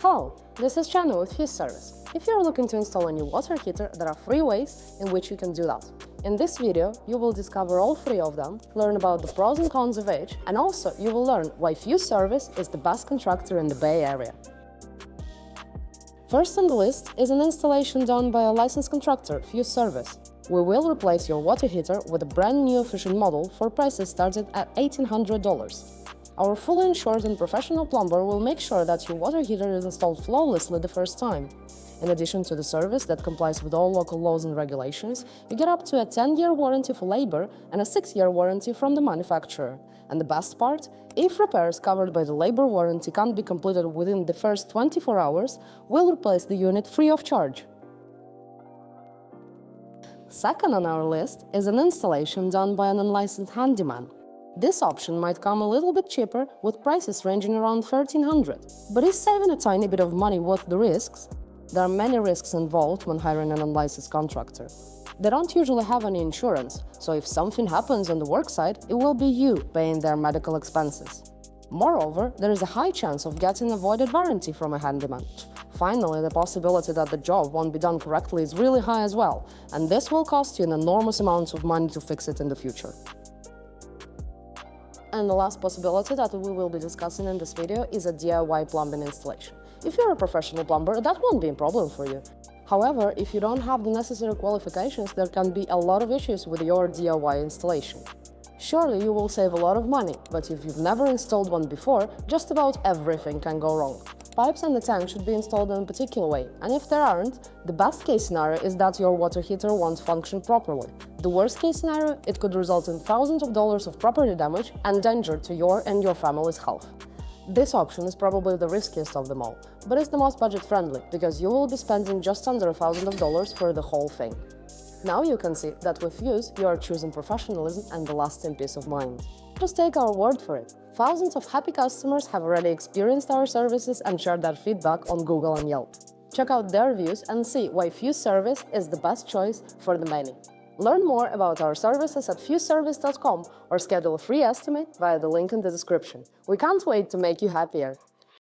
Hello, this is Chana with Fuse Service. If you're looking to install a new water heater, there are 3 ways in which you can do that. In this video, you will discover all 3 of them, learn about the pros and cons of each, and also you will learn why Fuse Service is the best contractor in the Bay Area. First on the list is an installation done by a licensed contractor, Fuse Service. We will replace your water heater with a brand new efficient model for prices started at $1,800. Our fully insured and professional plumber will make sure that your water heater is installed flawlessly the first time. In addition to the service that complies with all local laws and regulations, you get up to a 10-year warranty for labor and a 6-year warranty from the manufacturer. And the best part? If repairs covered by the labor warranty can't be completed within the first 24 hours, we'll replace the unit free of charge. Second on our list is an installation done by an unlicensed handyman. This option might come a little bit cheaper, with prices ranging around $1,300. But is saving a tiny bit of money worth the risks? There are many risks involved when hiring an unlicensed contractor. They don't usually have any insurance, so if something happens on the worksite, it will be you paying their medical expenses. Moreover, there is a high chance of getting a voided warranty from a handyman. Finally, the possibility that the job won't be done correctly is really high as well, and this will cost you an enormous amount of money to fix it in the future. And the last possibility that we will be discussing in this video is a DIY plumbing installation. If you're a professional plumber, that won't be a problem for you. However, if you don't have the necessary qualifications, there can be a lot of issues with your DIY installation. Surely you will save a lot of money, but if you've never installed one before, just about everything can go wrong. Pipes and the tank should be installed in a particular way, and if there aren't, the best case scenario is that your water heater won't function properly. The worst case scenario, it could result in thousands of dollars of property damage and danger to your and your family's health. This option is probably the riskiest of them all, but it's the most budget-friendly, because you will be spending just under $1,000 for the whole thing. Now you can see that with Fuse, you are choosing professionalism and the lasting peace of mind. Just take our word for it. Thousands of happy customers have already experienced our services and shared their feedback on Google and Yelp. Check out their reviews and see why Fuse Service is the best choice for the many. Learn more about our services at fuseservice.com or schedule a free estimate via the link in the description. We can't wait to make you happier.